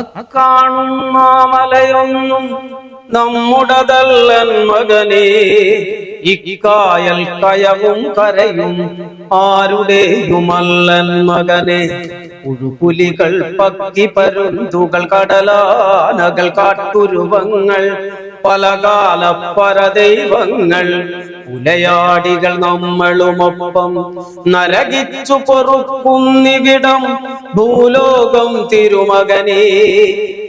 അക്കാണുന്ന മലയൊന്നും നമ്മുടതല്ലൻ മകനേ, ഇക്കായൽ കയവും കരയും ആരുടെയുമല്ലൻ മകനെ. ഉഴുപുലികൾ പക്കി പരുന്തുകൾ കടലാനകൾ കാട്ടുരുവങ്ങൾ പലകാല പരദൈവങ്ങൾ ഉലയാടികൾ നമ്മളുമൊപ്പം നരകിച്ചു പൊറുക്കുന്നിവിടം ഭൂലോകം തിരുമകനെ.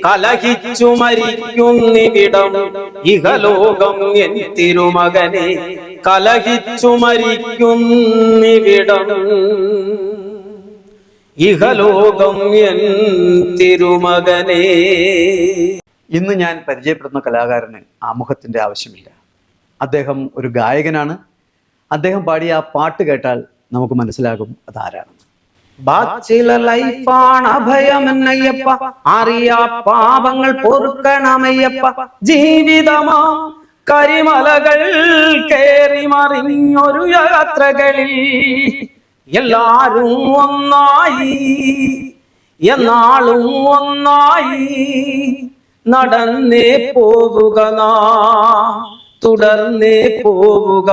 കലഹിച്ചു മരിക്കുന്നിവിടം ഇഹലോകം എൻ തിരുമകനെ. കലഹിച്ചു മരിക്കുന്നിവിടം ഇഹലോകം എൻ തിരുമകനെ. ഇന്ന് ഞാൻ പരിചയപ്പെടുന്ന കലാകാരന് ആമുഖത്തിന്റെ ആവശ്യമില്ല. അദ്ദേഹം ഒരു ഗായകനാണ്. അദ്ദേഹം പാടിയ ആ പാട്ട് കേട്ടാൽ നമുക്ക് മനസ്സിലാകും അതാരാണ്. ബാച്ചിലർ ലൈഫാണ് അഭയമെന്നയ്യപ്പ, അറിയാ പാപങ്ങൾ പൊറുക്കണമയ്യപ്പ. ജീവിതമാ കരിമലകൾ കേറി മറിഞ്ഞൊരു യാത്രകളിൽ എല്ലാരും ഒന്നായി എന്നാളും ഒന്നായി നടന്നേ പോവുക തുടർന്നേ പോവുക.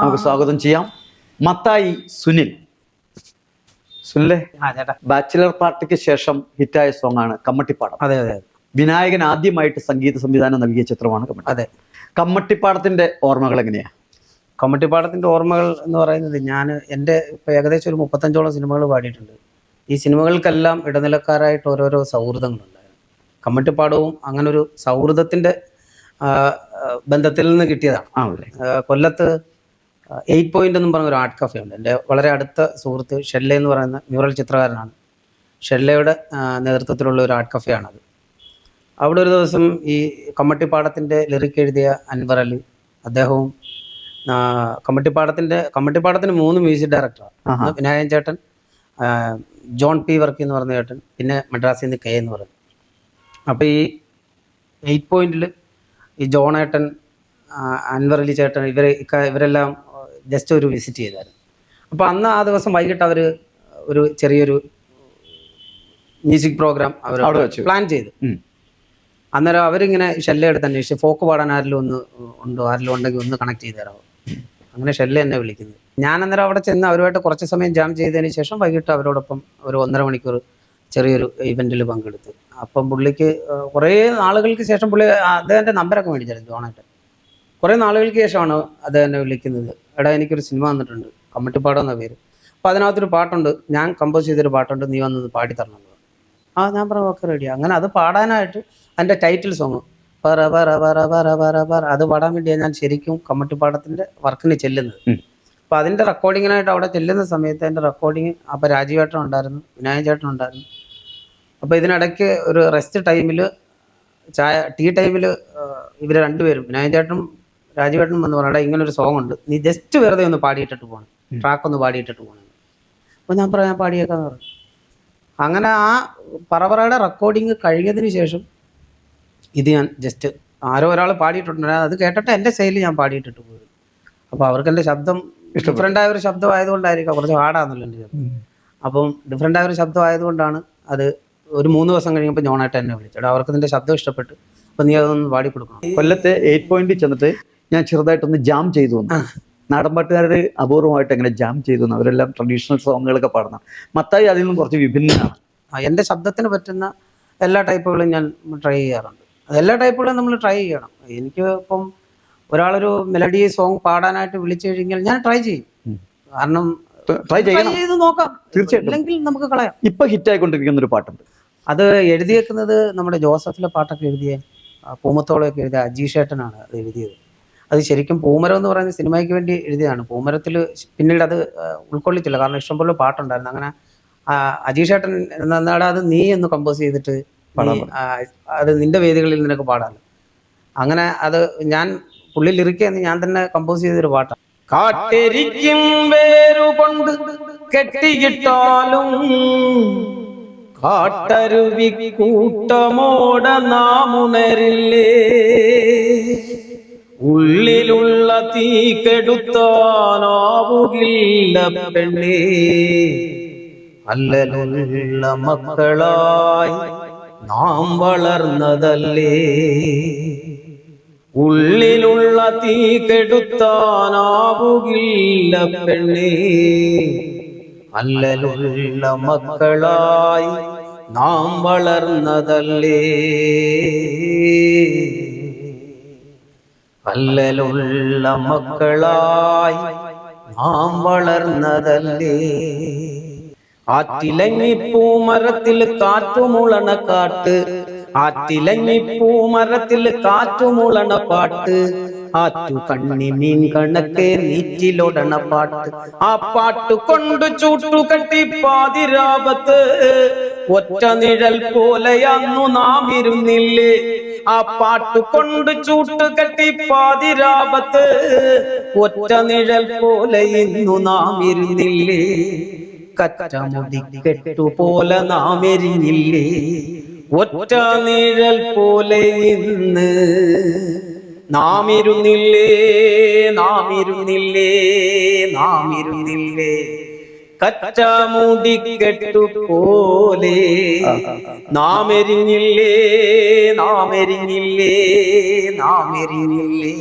നമുക്ക് സ്വാഗതം ചെയ്യാം മത്തായി സുനിൽ. സുനിലെ, ബാച്ചിലർ പാർട്ടിക്ക് ശേഷം ഹിറ്റായ സോങ് ആണ് കമ്മട്ടിപ്പാടം. അതെ അതെ. വിനായകൻ ആദ്യമായിട്ട് സംഗീത സംവിധാനം നൽകിയ ചിത്രമാണ് കമ്മട്ടി. അതെ. കമ്മട്ടിപ്പാടത്തിന്റെ ഓർമ്മകൾ എങ്ങനെയാ? കമ്മട്ടിപ്പാടത്തിന്റെ ഓർമ്മകൾ എന്ന് പറയുന്നത്, എൻ്റെ ഇപ്പൊ ഏകദേശം ഒരു 35ഓളം സിനിമകൾ പാടിയിട്ടുണ്ട്. ഈ സിനിമകൾക്കെല്ലാം ഇടനിലക്കാരായിട്ട് ഓരോരോ സൗഹൃദങ്ങളുണ്ടായിരുന്നു. കമ്മട്ടിപ്പാടവും അങ്ങനെ ഒരു സൗഹൃദത്തിന്റെ ബന്ധത്തിൽ നിന്ന് കിട്ടിയതാണ്. കൊല്ലത്ത് 8 പോയിന്റ് എന്നും പറഞ്ഞ ഒരു ആർട്ട് കഫേ ഉണ്ട്. എൻ്റെ വളരെ അടുത്ത സുഹൃത്ത് ഷെല്ല എന്ന് പറയുന്ന മ്യൂറൽ ചിത്രകാരനാണ്. ഷെല്ലയുടെ നേതൃത്വത്തിലുള്ള ഒരു ആർട്ട് കഫേ ആണത്. അവിടെ ഒരു ദിവസം ഈ കമ്മട്ടിപ്പാടത്തിൻ്റെ ലിറിക് എഴുതിയ അൻവർ അലി, അദ്ദേഹവും കമ്മട്ടിപ്പാടത്തിന് 3 മ്യൂസിക് ഡയറക്ടറാണ്. വിനായകൻ ചേട്ടൻ, ജോൺ പി വർക്കി എന്ന് പറഞ്ഞ ചേട്ടൻ, പിന്നെ മദ്രാസിൽ നിന്ന് കെ എന്ന് പറഞ്ഞു. അപ്പോൾ ഈ 8 പോയിന്റിൽ ഈ ജോണേട്ടൻ, അൻവർ അലി ചേട്ടൻ, ഇവരെല്ലാം ജസ്റ്റ് ഒരു വിസിറ്റ് ചെയ്തായിരുന്നു. അപ്പോൾ അന്ന് ആ ദിവസം വൈകിട്ട് അവർ ഒരു ചെറിയൊരു മ്യൂസിക് പ്രോഗ്രാം അവർ പ്ലാൻ ചെയ്തു. അന്നേരം അവരിങ്ങനെ ഷെല്ലയെടുത്ത് അന്വേഷിച്ച് ഫോക്ക് പാടാൻ ആരെങ്കിലും ഉണ്ടെങ്കിൽ ഒന്ന് കണക്ട് ചെയ്ത് തരാമോ. അങ്ങനെ ഷെല്ല എന്നെ വിളിക്കുന്നത്. ഞാൻ അന്നേരം അവിടെ ചെന്ന് അവരുമായിട്ട് കുറച്ച് സമയം ജാം ചെയ്തതിന് ശേഷം വൈകിട്ട് അവരോടൊപ്പം ഒരു 1.5 മണിക്കൂർ ചെറിയൊരു ഇവൻറ്റിൽ പങ്കെടുത്ത്. അപ്പം പുള്ളിക്ക് കുറേ നാളുകൾക്ക് ശേഷം അദ്ദേഹത്തിൻ്റെ നമ്പരൊക്കെ മേടിച്ചായിരുന്നു ജോണായിട്ട്. കുറേ നാളുകൾക്ക് ശേഷമാണ് അദ്ദേഹം എന്നെ വിളിക്കുന്നത്. എടാ, എനിക്കൊരു സിനിമ വന്നിട്ടുണ്ട്, കമ്മട്ടിപ്പാടം എന്ന പേര്. അപ്പോൾ അതിനകത്തൊരു പാട്ടുണ്ട്, ഞാൻ കമ്പോസ് ചെയ്തൊരു പാട്ടുണ്ട്, നീ വന്നത് പാടിത്തരണം എന്ന് പറഞ്ഞു. ഞാൻ പറഞ്ഞു ഓക്കെ റെഡിയാണ്. അങ്ങനെ അത് പാടാനായിട്ട് എൻ്റെ ടൈറ്റിൽ സോങ് പറ പറ പറ പറ പറ പറ അത് പാടാൻ വേണ്ടിയാണ് ഞാൻ ശരിക്കും കമ്മട്ടിപ്പാടത്തിൻ്റെ വർക്കിന് ചെല്ലുന്നത്. അപ്പോൾ അതിൻ്റെ റെക്കോർഡിങ്ങിനായിട്ട് അവിടെ ചെല്ലുന്ന സമയത്ത് എൻ്റെ റെക്കോർഡിങ് അപ്പോൾ രാജീവേട്ടൻ ഉണ്ടായിരുന്നു, വിനായകൻ ചേട്ടൻ ഉണ്ടായിരുന്നു. അപ്പോൾ ഇതിനിടയ്ക്ക് ഒരു റെസ്റ്റ് ടൈമിൽ ടീ ടൈമിൽ ഇവർ രണ്ടുപേരും, വിനായകൻ ചേട്ടനും രാജീവേട്ടനും എന്ന് പറഞ്ഞാൽ ഇങ്ങനൊരു സോങ് ഉണ്ട്, നീ ജസ്റ്റ് വെറുതെ ഒന്ന് പാടിയിട്ടിട്ട് പോകണം, ട്രാക്ക് ഒന്ന് പാടിയിട്ടിട്ട് പോകണം. അപ്പോൾ ഞാൻ പറയാം, ഞാൻ പാടിയേക്കാന്ന് പറഞ്ഞു. അങ്ങനെ ആ പറവറയുടെ റെക്കോർഡിങ് കഴിഞ്ഞതിന് ശേഷം ഇത് ഞാൻ ജസ്റ്റ് ആരോ ഒരാൾ പാടിയിട്ടുണ്ട്, അത് കേട്ടിട്ട് എൻ്റെ ശൈലി ഞാൻ പാടിയിട്ടിട്ട് പോയി. അപ്പോൾ അവർക്ക് എൻ്റെ ശബ്ദം ഡിഫറെൻ്റായ ഒരു ശബ്ദം ആയതുകൊണ്ടായിരിക്കാം, കുറച്ച് ഹാർഡാണല്ലോ എൻ്റെ ശബ്ദം. അപ്പം ഡിഫറെൻ്റായ ഒരു ശബ്ദം ആയതുകൊണ്ടാണ് അത്. ഒരു 3 ദിവസം കഴിയുമ്പോൾ ജോണായിട്ട് എന്നെ വിളിച്ചു, അവർക്ക് നിൻ്റെ ശബ്ദം ഇഷ്ടപ്പെട്ടു, അപ്പം നീ അതൊന്ന് പാടി കൊടുക്കണം. കൊല്ലത്തെ 8 പോയിന്റ് ചെന്നിട്ട് ഞാൻ ചെറുതായിട്ടൊന്ന് ജാം ചെയ്തു വന്നു. നാടൻപാട്ടുകാർ അപൂർവമായിട്ട് എങ്ങനെ ജാം ചെയ്തു വന്നു. അവരെല്ലാം ട്രഡീഷണൽ സോങ്ങുകളൊക്കെ പാടുന്ന. മത്തായി അതിൽ നിന്നും കുറച്ച് വിഭിന്നമാണ്. എൻ്റെ ശബ്ദത്തിന് പറ്റുന്ന എല്ലാ ടൈപ്പുകളും ഞാൻ ട്രൈ ചെയ്യാറുണ്ട്. എല്ലാ ടൈപ്പുകളും നമ്മൾ ട്രൈ ചെയ്യണം. എനിക്ക് ഇപ്പം ഒരാളൊരു മെലഡി സോങ് പാടാനായിട്ട് വിളിച്ചു കഴിഞ്ഞാൽ ഞാൻ ട്രൈ ചെയ്യും. കാരണം ട്രൈ ചെയ്ത് നോക്കാം, തീർച്ചയായിട്ടും. അല്ലെങ്കിൽ നമുക്ക് കളയാം. ഇപ്പൊ ഹിറ്റായിക്കൊണ്ടിരിക്കുന്ന ഒരു പാട്ടുണ്ട്, അത് എഴുതിയേക്കുന്നത് നമ്മുടെ ജോസഫിലെ പാട്ടൊക്കെ എഴുതിയ പൂമത്തോളമൊക്കെ എഴുതിയ അജീഷേട്ടനാണ് അത് എഴുതിയത്. അത് ശരിക്കും പൂമരം എന്ന് പറയുന്ന സിനിമയ്ക്ക് വേണ്ടി എഴുതിയതാണ്. പൂമരത്തിൽ പിന്നീട് അത് ഉൾക്കൊള്ളിച്ചില്ല, കാരണം ഇഷ്ടംപോലെ പാട്ടുണ്ടായിരുന്നു. അങ്ങനെ അജീഷേട്ടൻ എന്നാടാ അത് നീ ഒന്ന് കമ്പോസ് ചെയ്തിട്ട് അത് നിന്റെ വേദികളിൽ നിനക്ക് പാടാമല്ലോ. അങ്ങനെ അത് ഞാൻ പുള്ളി ലിറിക്കെന്ന് ഞാൻ തന്നെ കമ്പോസ് ചെയ്തൊരു പാട്ടാണ്. കാട്ടിരിക്കും വേരുകൊണ്ട് കെട്ടിയിട്ടാലും കാട്ടരുവി കൂട്ടമോട നാമുണരില്ലേ, ഉള്ളിലുള്ള തീ കെടുത്താനാവുകില്ല പെണ്ണേ, അല്ലലുള്ള മക്കളായി നാം വളർന്നതല്ലേ. ഉള്ളിലുള്ള തീ കെടുത്താനാവുകില്ല പെണ്ണേ, അല്ലലുള്ള മക്കളായി നാം വളർന്നതല്ലേ. അല്ലലുള്ള മക്കളായി നാം വളർന്നതല്ലേ. ആറ്റിലങ്ങിപ്പൂമരത്തിൽ കാറ്റുമുളണ കാട്ട്, ആറ്റിലങ്ങിപ്പൂമരത്തിൽ കാറ്റുമുളണ പാട്ട്, ആറ്റു കണ്ണി മീൻ കണക്കെ നീറ്റിലൊടണ പാട്ട്. ആ പാട്ട് കൊണ്ട് ചൂട്ടുകെട്ടി പാതിരാപത്ത് ഒറ്റ നിഴൽ പോലെ അന്നു നാം ഇരുന്നില്ലേ. ആ പാട്ട് കൊണ്ട് ചൂട്ടുകെട്ടി പാതിരാപത്ത് ഒറ്റ നിഴൽ പോലെ ഇന്നു നാം ഇരുന്നില്ലേ. കറ്റമുടി കെട്ടുപോലെ നാം എരിഞ്ഞില്ലേ. ഒറ്റ നിഴൽ പോലെ ഇന്ന് നാം ഇരുന്നില്ലേ, നാം ഇരുന്നില്ലേ, നാം ഇരുന്നില്ലേ. കറ്റമുടി കെട്ടുപോലെ നാം എരിഞ്ഞില്ലേ, നാം എരിഞ്ഞില്ലേ, നാം എരിഞ്ഞില്ലേ.